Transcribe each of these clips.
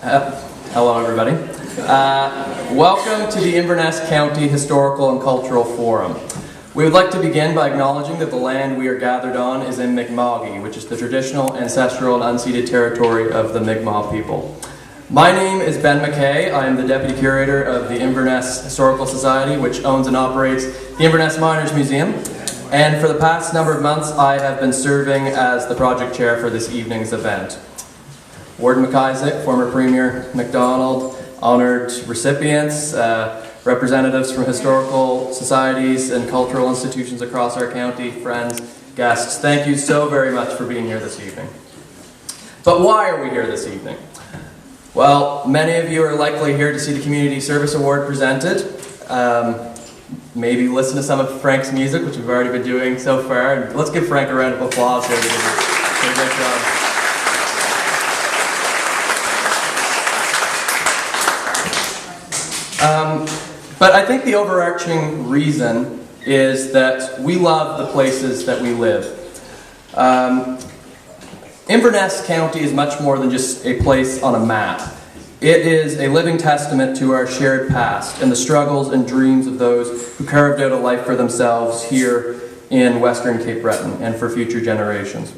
Hello, everybody. Welcome to the Inverness County Historical and Cultural Forum. We would like to begin by acknowledging that the land we are gathered on is in Mi'kma'ki, which is the traditional, ancestral, and unceded territory of the Mi'kmaq people. My name is Ben McKay. I am the Deputy Curator of the Inverness Historical Society, which owns and operates the Inverness Miners Museum. And for the past number of months, I have been serving as the project chair for this evening's event. Warden McIsaac, former Premier MacDonald, honoured recipients, representatives from historical societies and cultural institutions across our county, friends, guests, thank you so very much for being here this evening. But why are we here this evening? Well, many of you are likely here to see the Community Service Award presented. Maybe listen to some of Frank's music, which we've already been doing so far. And let's give Frank a round of applause here. He did a great job. But I think the overarching reason is that we love the places that we live. Inverness County is much more than just a place on a map. It is a living testament to our shared past and the struggles and dreams of those who carved out a life for themselves here in Western Cape Breton and for future generations.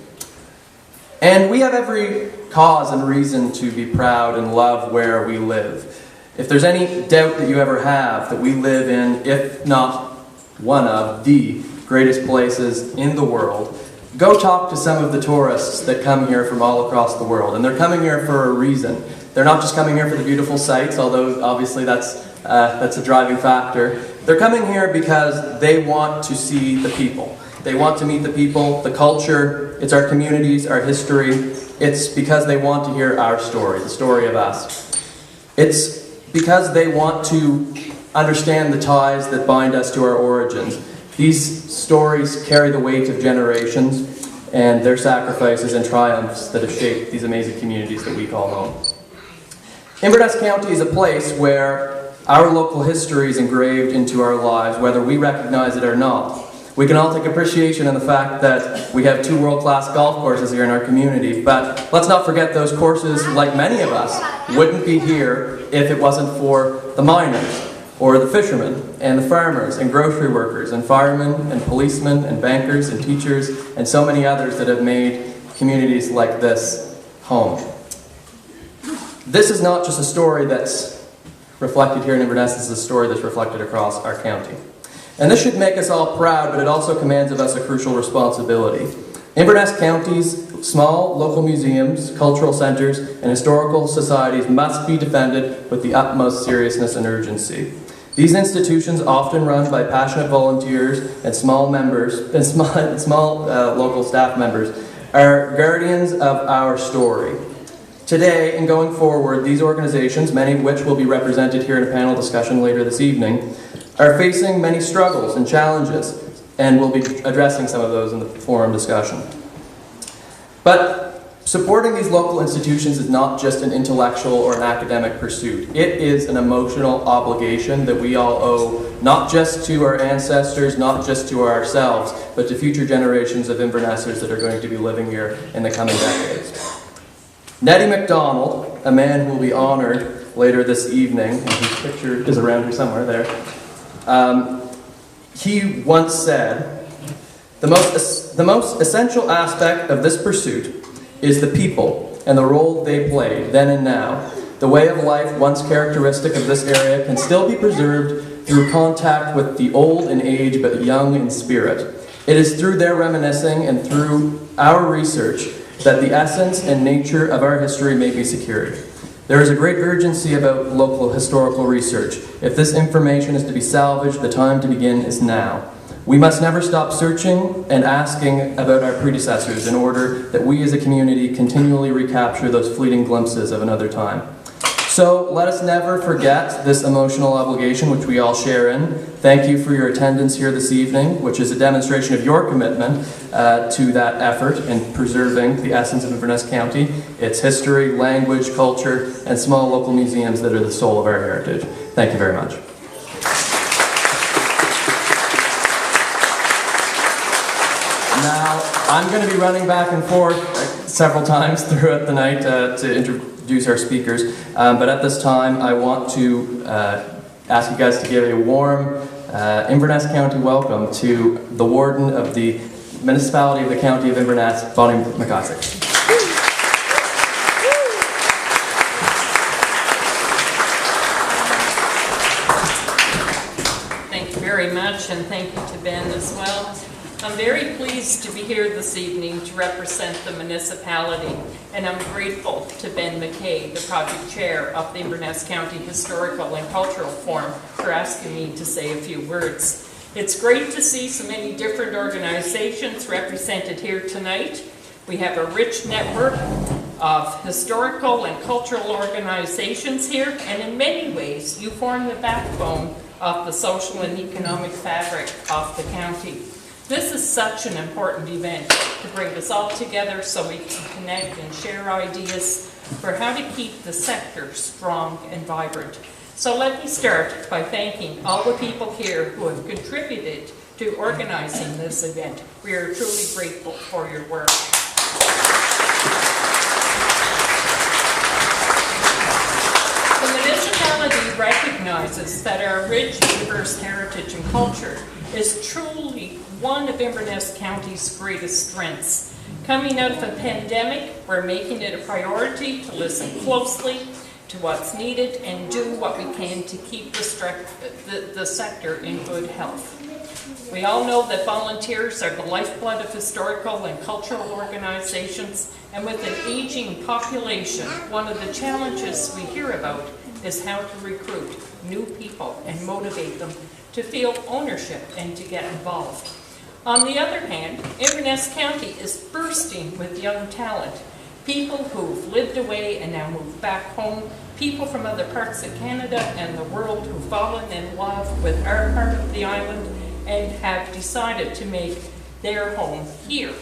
And we have every cause and reason to be proud and love where we live. If there's any doubt that you ever have that we live in, if not one of the greatest places in the world, go talk to some of the tourists that come here from all across the world. And they're coming here for a reason. They're not just coming here for the beautiful sights, although obviously that's a driving factor. They're coming here because they want to see the people. They want to meet the people, the culture, it's our communities, our history. It's because they want to hear our story, the story of us. It's because they want to understand the ties that bind us to our origins. These stories carry the weight of generations and their sacrifices and triumphs that have shaped these amazing communities that we call home. Inverness County is a place where our local history is engraved into our lives, whether we recognize it or not. We can all take appreciation in the fact that we have 2 world-class golf courses here in our community, but let's not forget those courses, like many of us, wouldn't be here if it wasn't for the miners, or the fishermen, and the farmers, and grocery workers, and firemen, and policemen, and bankers, and teachers, and so many others that have made communities like this home. This is not just a story that's reflected here in Inverness, this is a story that's reflected across our county. And this should make us all proud, but it also commands of us a crucial responsibility. Inverness County's small local museums, cultural centres, and historical societies must be defended with the utmost seriousness and urgency. These institutions, often run by passionate volunteers and small local staff members, are guardians of our story. Today, and going forward, these organizations, many of which will be represented here in a panel discussion later this evening, are facing many struggles and challenges, and we'll be addressing some of those in the forum discussion. But supporting these local institutions is not just an intellectual or an academic pursuit. It is an emotional obligation that we all owe, not just to our ancestors, not just to ourselves, but to future generations of Invernessers that are going to be living here in the coming decades. Nettie MacDonald, a man who will be honoured later this evening, and his picture is around here somewhere there, he once said, the most essential aspect of this pursuit is the people and the role they played then and now. The way of life once characteristic of this area can still be preserved through contact with the old in age but young in spirit. It is through their reminiscing and through our research that the essence and nature of our history may be secured. There is a great urgency about local historical research. If this information is to be salvaged, the time to begin is now. We must never stop searching and asking about our predecessors in order that we as a community continually recapture those fleeting glimpses of another time. So let us never forget this emotional obligation which we all share in. Thank you for your attendance here this evening, which is a demonstration of your commitment to that effort in preserving the essence of Inverness County, its history, language, culture, and small local museums that are the soul of our heritage. Thank you very much. Now, I'm going to be running back and forth several times throughout the night to introduce our speakers. But at this time, I want to ask you guys to give a warm Inverness County welcome to the Warden of the Municipality of the County of Inverness, Bonnie McIsaac. Thank you very much, and thank you to Ben as well. I'm very pleased to be here this evening to represent the municipality, and I'm grateful to Ben McKay, the project chair of the Inverness County Historical and Cultural Forum, for asking me to say a few words. It's great to see so many different organizations represented here tonight. We have a rich network of historical and cultural organizations here, and in many ways, you form the backbone of the social and economic fabric of the county. This is such an important event to bring us all together so we can connect and share ideas for how to keep the sector strong and vibrant. So let me start by thanking all the people here who have contributed to organizing this event. We are truly grateful for your work. The municipality recognizes that our rich, diverse heritage and culture is truly one of Inverness County's greatest strengths. Coming out of a pandemic, we're making it a priority to listen closely to what's needed and do what we can to keep the sector in good health. We all know that volunteers are the lifeblood of historical and cultural organizations, and with an aging population, one of the challenges we hear about is how to recruit new people and motivate them to feel ownership and to get involved. On the other hand, Inverness County is bursting with young talent. People who've lived away and now moved back home, people from other parts of Canada and the world who've fallen in love with our part of the island and have decided to make their home here.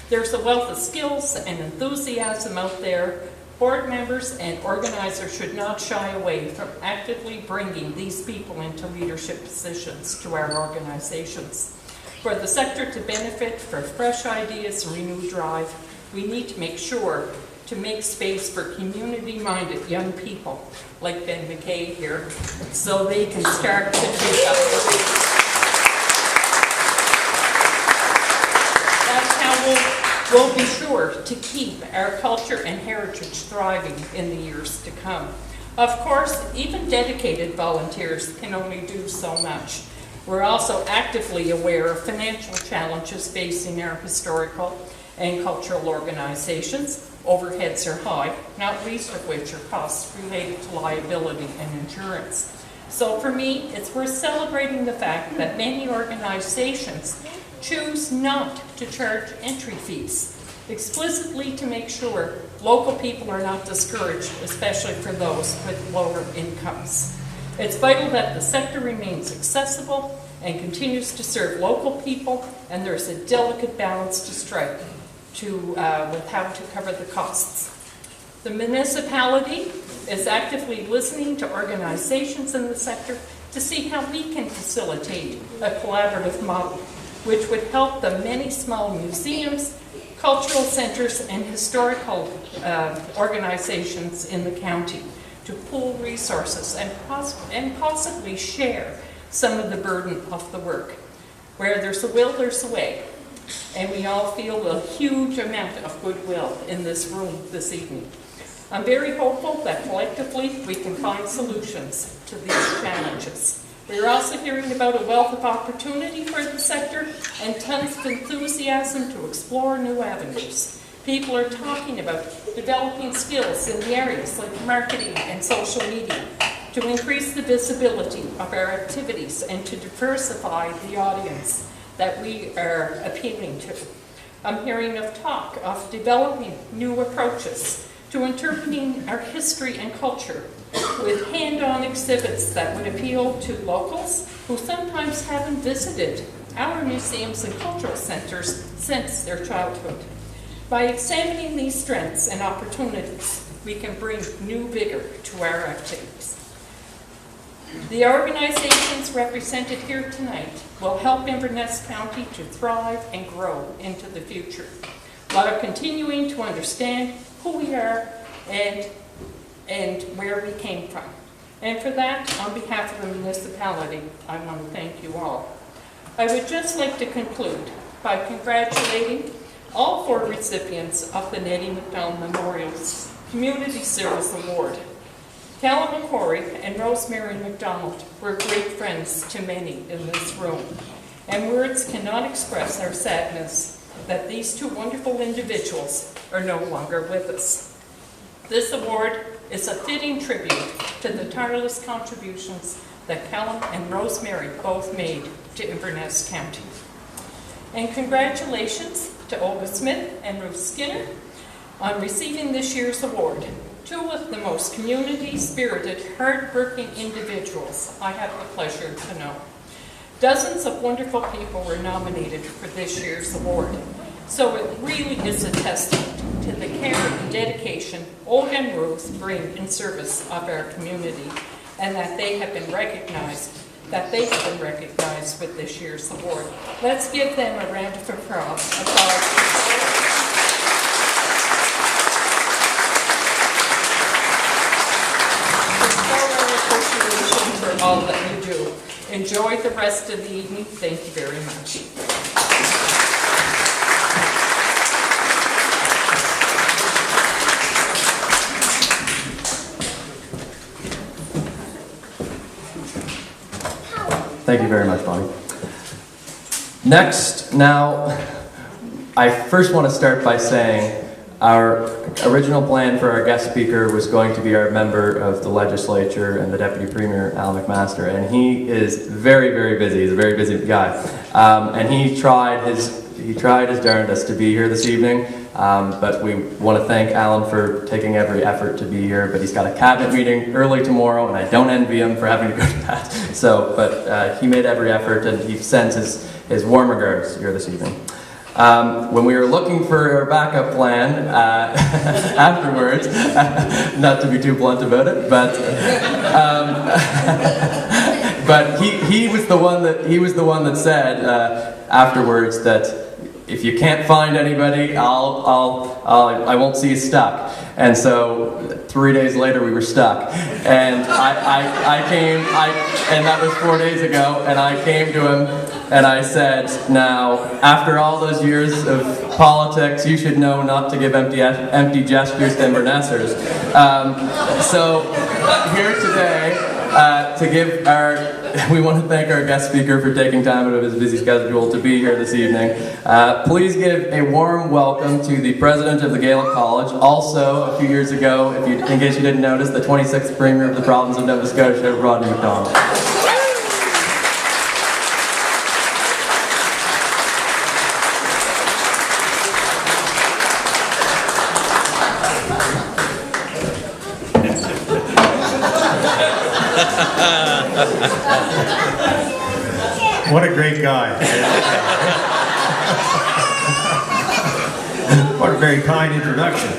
There's a wealth of skills and enthusiasm out there. Board members and organizers should not shy away from actively bringing these people into leadership positions to our organizations. For the sector to benefit from fresh ideas and renewed drive, we need to make sure to make space for community-minded young people like Ben McKay here, so they can start to take up the lead. That's how we'll be sure to keep our culture and heritage thriving in the years to come. Of course, even dedicated volunteers can only do so much. We're also actively aware of financial challenges facing our historical and cultural organizations. Overheads are high, not least of which are costs related to liability and insurance. So for me, it's worth celebrating the fact that many organizations choose not to charge entry fees, explicitly to make sure local people are not discouraged, especially for those with lower incomes. It's vital that the sector remains accessible and continues to serve local people, and there's a delicate balance to strike with how to cover the costs. The municipality is actively listening to organizations in the sector to see how we can facilitate a collaborative model which would help the many small museums, cultural centers, and historical organizations in the county to pool resources and possibly share some of the burden of the work. Where there's a will, there's a way. And we all feel a huge amount of goodwill in this room this evening. I'm very hopeful that collectively we can find solutions to these challenges. We're also hearing about a wealth of opportunity for the sector and tons of enthusiasm to explore new avenues. People are talking about developing skills in the areas like marketing and social media to increase the visibility of our activities and to diversify the audience that we are appealing to. I'm hearing of talk of developing new approaches to interpreting our history and culture with hand-on exhibits that would appeal to locals who sometimes haven't visited our museums and cultural centers since their childhood. By examining these strengths and opportunities, we can bring new vigor to our activities. The organizations represented here tonight will help Inverness County to thrive and grow into the future. while continuing to understand who we are and where we came from. And for that, on behalf of the municipality, I want to thank you all. I would just like to conclude by congratulating all 4 recipients of the Nettie MacDonald Memorial's Community Service Award. Callum McCory and Rosemary MacDonald were great friends to many in this room, and words cannot express our sadness that these 2 wonderful individuals are no longer with us. This award is a fitting tribute to the tireless contributions that Callum and Rosemary both made to Inverness County. And congratulations to Olga Smith and Ruth Skinner on receiving this year's award. 2 of the most community-spirited, hard-working individuals I have the pleasure to know. Dozens of wonderful people were nominated for this year's award. So it really is a testament to the care and dedication Olga and Ruth bring in service of our community, and that they have been recognized with this year's award. Let's give them a round of applause. For all that you do. Enjoy the rest of the evening. Thank you very much. Thank you very much, Bonnie. Next, now, I first want to start by saying our original plan for our guest speaker was going to be our member of the legislature and the Deputy Premier, Al McMaster, and he is very, very busy. He's a very busy guy. And he tried his darndest to be here this evening, but we want to thank Alan for taking every effort to be here, but he's got a cabinet meeting early tomorrow, and I don't envy him for having to go to that. So, but he made every effort, and he sends his warm regards here this evening. When we were looking for our backup plan afterwards, not to be too blunt about it, but he was the one that said afterwards that if you can't find anybody, I won't see you stuck. And so 3 days later we were stuck, and I came, and that was 4 days ago, and I came to him and I said, now, after all those years of politics, you should know not to give empty gestures to Invernessers. So here today to give we want to thank our guest speaker for taking time out of his busy schedule to be here this evening. Please give a warm welcome to the president of the Gaelic College, also a few years ago, in case you didn't notice, the 26th Premier of the province of Nova Scotia, Rodney MacDonald. What a great guy. What a very kind introduction.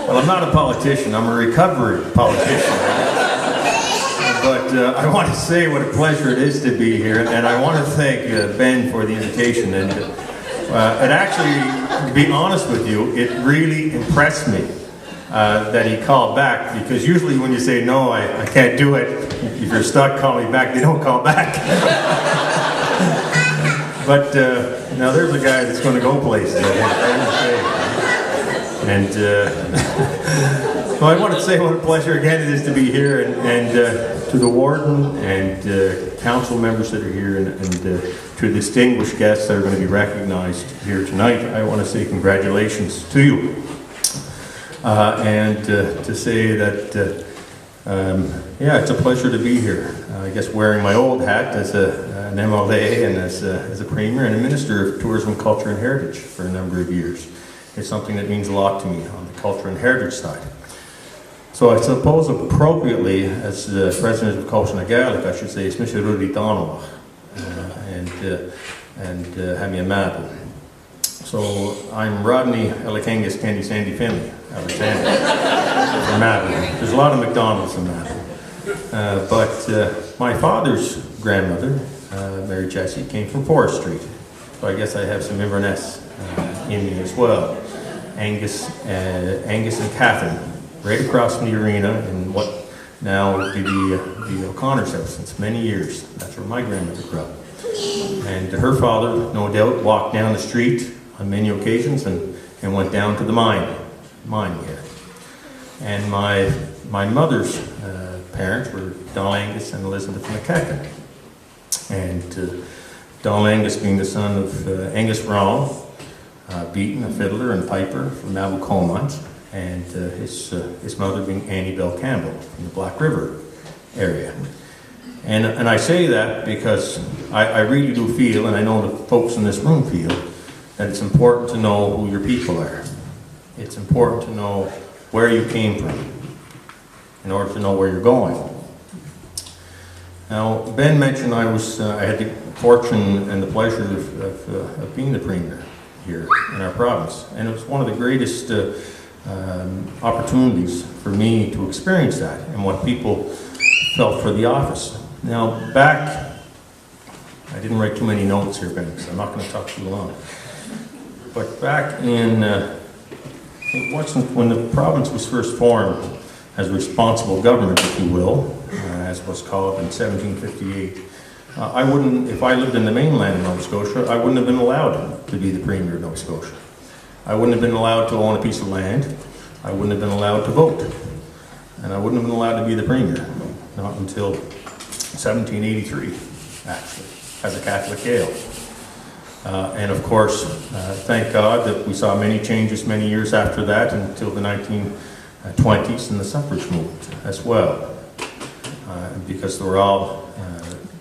Well, I'm not a politician, I'm a recovered politician. But I want to say what a pleasure it is to be here, and I want to thank Ben for the invitation. And actually, to be honest with you, it really impressed me that he called back, because usually when you say, no, I can't do it, if you're stuck, call me back, they don't call back. But now there's a guy that's going to go places, I think. And so I want to say what a pleasure again it is to be here, and to the warden and council members that are here, and to the distinguished guests that are going to be recognized here tonight, I want to say congratulations to you. And to say that, yeah, it's a pleasure to be here. I guess wearing my old hat as an MLA and as a Premier and a Minister of Tourism, Culture and Heritage for a number of years. It's something that means a lot to me on the culture and heritage side. So I suppose appropriately, as the President of Culture and Gaelic, I should say, it's Mr. Rudy Donald and Hamia Madden. So I'm Rodney Elakengas Candy Sandy Finley, Alexander, from Madden. There's a lot of McDonald's in Madden. But my father's grandmother, Mary Jessie, came from Forest Street. So I guess I have some Inverness in me as well. Angus and Catherine, right across from the arena in what now would be the O'Connor's house since many years. That's where my grandmother grew up. And her father, no doubt, walked down the street on many occasions and went down to the mine here. And my mother's parents were Donald Angus and Elizabeth McKechnie. And Donald Angus being the son of Angus Brown, Beaton, a fiddler and piper from Naval Coal Mines, and his mother being Annie Bell Campbell from the Black River area. And I say that because I really do feel, and I know the folks in this room feel, that it's important to know who your people are. It's important to know where you came from in order to know where you're going. Now, Ben mentioned I had the fortune and the pleasure of being the Premier here in our province, and it was one of the greatest opportunities for me to experience that and what people felt for the office. Now, I didn't write too many notes here, Ben, so I'm not going to talk too long. But back in, it wasn't when the province was first formed as responsible government, if you will, as was called in 1758, if I lived in the mainland of Nova Scotia, I wouldn't have been allowed to be the Premier of Nova Scotia. I wouldn't have been allowed to own a piece of land. I wouldn't have been allowed to vote. And I wouldn't have been allowed to be the Premier, not until 1783, actually, as a Catholic Gael. And of course, thank God that we saw many changes many years after that until the 1920s and the suffrage movement as well, because they were all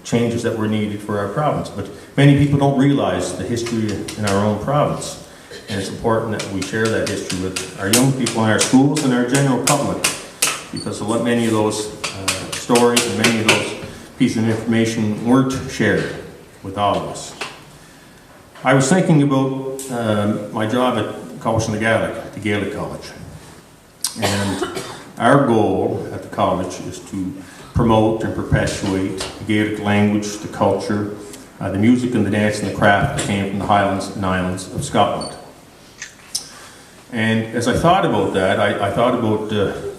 changes that were needed for our province. But many people don't realize the history in our own province. And it's important that we share that history with our young people in our schools and our general public, because many of those stories and many of those pieces of information weren't shared with all of us. I was thinking about my job at College in the Gaelic College. And our goal at the college is to promote and perpetuate the Gaelic language, the culture, the music and the dance and the craft that came from the Highlands and Islands of Scotland. And as I thought about that, I thought about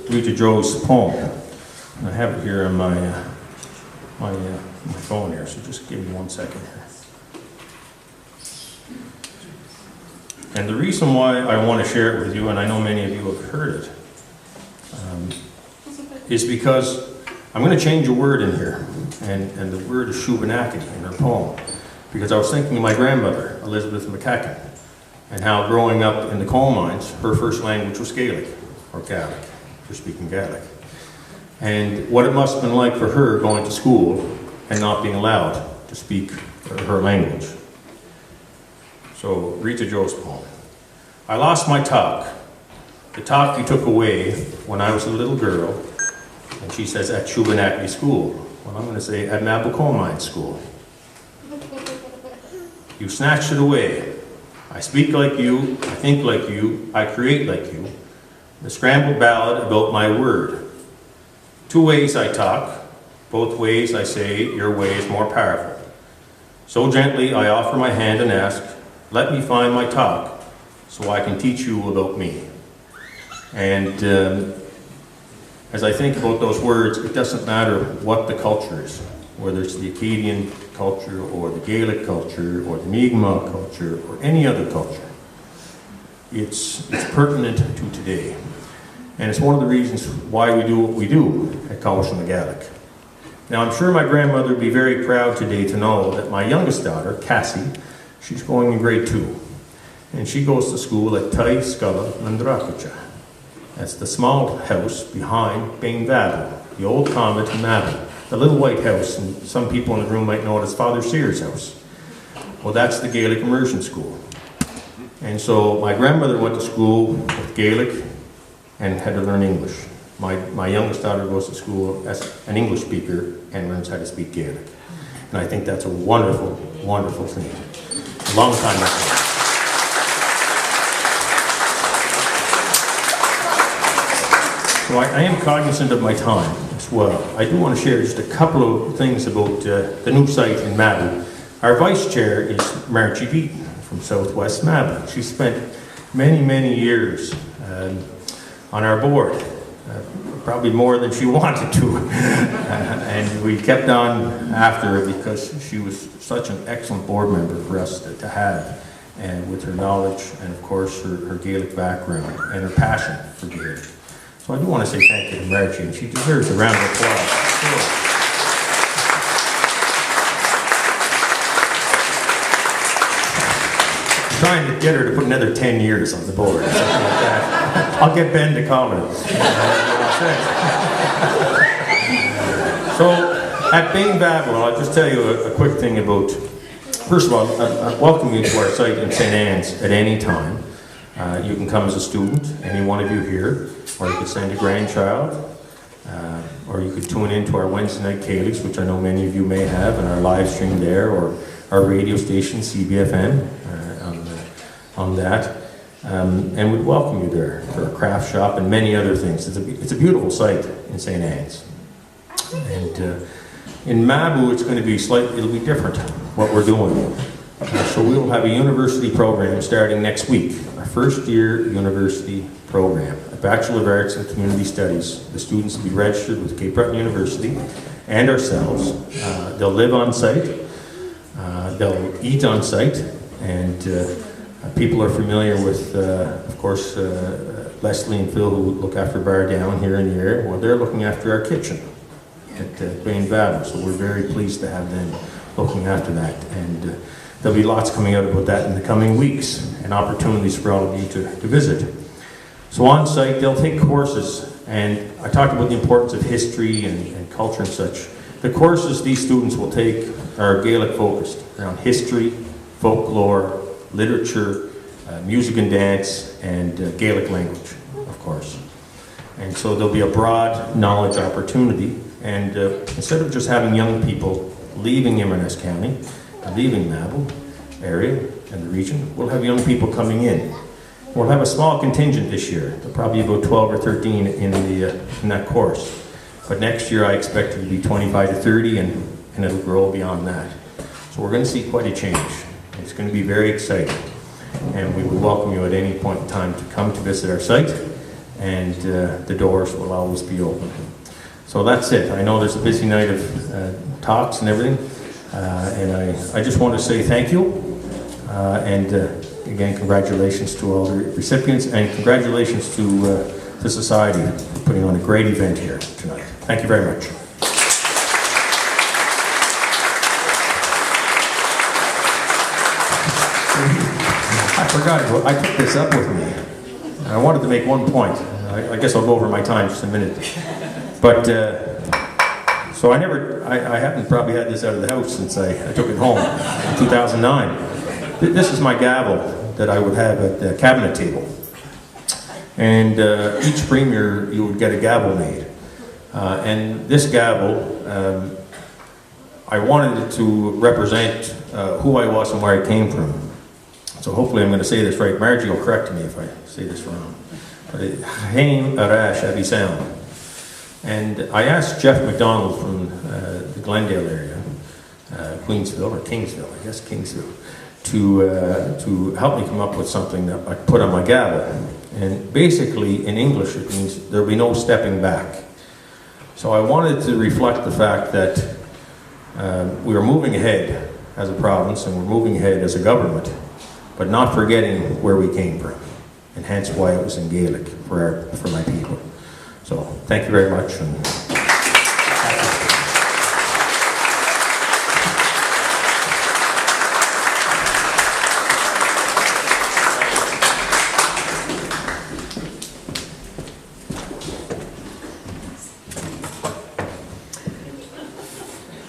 Rita Joe's poem. And I have it here on my phone here, so just give me 1 second here. And the reason why I want to share it with you, and I know many of you have heard it, is because I'm going to change a word in here. And the word is Shubenacadie in her poem. Because I was thinking of my grandmother, Elizabeth McKechnie, and how growing up in the coal mines, her first language was Gaelic, or Gaelic, for speaking Gaelic. And what it must have been like for her going to school and not being allowed to speak her language. So, Rita Joe's poem. I lost my talk. The talk you took away when I was a little girl. And she says, at Shubenacadie School. Well, I'm going to say, at Mabel Coal Mine School. You snatched it away. I speak like you, I think like you, I create like you. The scrambled ballad about my word. 2 ways I talk, both ways I say your way is more powerful. So gently I offer my hand and ask, let me find my talk so I can teach you about me. And as I think about those words, it doesn't matter what the culture is, whether it's the Acadian culture or the Gaelic culture or the Mi'kmaq culture or any other culture. It's pertinent to today. And it's one of the reasons why we do what we do at College in the Gaelic. Now, I'm sure my grandmother would be very proud today to know that my youngest daughter, Cassie, she's going in grade 2. And she goes to school at Tai Sculla Landrakucha. That's the small house behind Bain Valley, the old convent in Mabel, the little white house, and some people in the room might know it as Father Sears' house. Well, that's the Gaelic immersion school. And so my grandmother went to school with Gaelic and had to learn English. My youngest daughter goes to school as an English speaker and learns how to speak Gaelic. And I think that's a wonderful, wonderful thing. A long time ago. So I am cognizant of my time as well. I do want to share just a couple of things about the new site in Mabel. Our vice chair is Margie Beaton from Southwest Mab. She spent many years on our board, probably more than she wanted to. And we kept on after her because she was such an excellent board member for us to have, and with her knowledge and of course her Gaelic background and her passion for Gaelic. So I do want to say thank you to Margie, and she deserves a round of applause. Trying to get her to put another 10 years on the board, something like that. I'll get Ben to call her. So, at Bain Babel, I'll just tell you a quick thing about, first of all, I welcome you to our site in St. Anne's at any time. You can come as a student, any one of you here, or you could send a grandchild, or you could tune into our Wednesday night Caylix, which I know many of you may have, and our live stream there, or our radio station, CBFM, on that. And we'd welcome you there for a craft shop and many other things. It's a beautiful site in St. Anne's. And in Mabu, it's going to be it'll be different, what we're doing. So we'll have a university program starting next week, our first year university program, a Bachelor of Arts in Community Studies. The students will be registered with Cape Breton University and ourselves. They'll live on site, they'll eat on site, and people are familiar with, of course, Leslie and Phil, who look after Bar Down here in the area. Well, they're looking after our kitchen at Bain Babel, so we're very pleased to have them looking after that. And there'll be lots coming out about that in the coming weeks, and opportunities for all of you to visit. So on site, they'll take courses, and I talked about the importance of history and culture and such. The courses these students will take are Gaelic focused, around history, folklore, literature, music and dance, and Gaelic language, of course. And so there'll be a broad knowledge opportunity, and instead of just having young people leaving Inverness County, leaving Mabel area and the region, we'll have young people coming in. We'll have a small contingent this year. There'll probably be about 12 or 13 in that course. But next year I expect it to be 25 to 30, and it'll grow beyond that. So we're going to see quite a change. It's going to be very exciting, and we would welcome you at any point in time to come to visit our site, and the doors will always be open. So that's it. I know there's a busy night of talks and everything, and I just want to say thank you, and again, congratulations to all the recipients, and congratulations to the Society for putting on a great event here tonight. Thank you very much. I forgot, I took this up with me. I wanted to make one point. I guess I'll go over my time just a minute. But, so I haven't probably had this out of the house since I took it home in 2009. This is my gavel that I would have at the cabinet table. And each premier, you would get a gavel made. And this gavel, I wanted it to represent who I was and where I came from. So hopefully I'm going to say this right. Margie will correct me if I say this wrong. But Haim Arash Abbey Sound. And I asked Jeff McDonald from the Glendale area, Queensville or Kingsville, I guess Kingsville, to help me come up with something that I could put on my gavel. And basically in English it means there'll be no stepping back. So I wanted to reflect the fact that we are moving ahead as a province, and we're moving ahead as a government, but not forgetting where we came from, and hence why it was in Gaelic for my people. So thank you very much.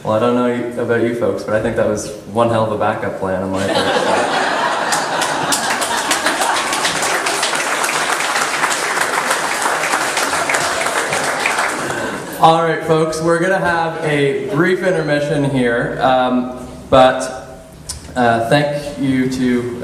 Well, I don't know about you folks, but I think that was one hell of a backup plan on my part. All right, folks, we're going to have a brief intermission here, but thank you to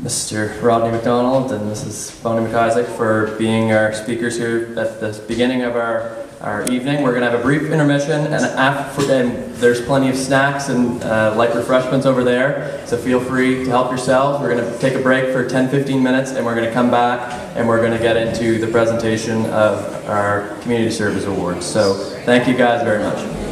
Mr. Rodney McDonald and Mrs. Bonnie McIsaac for being our speakers here at the beginning of our our evening. We're going to have a brief intermission, and there's plenty of snacks and light refreshments over there, so feel free to help yourselves. We're going to take a break for 10-15 minutes, and we're going to come back, and we're going to get into the presentation of our Community Service Awards. So thank you guys very much.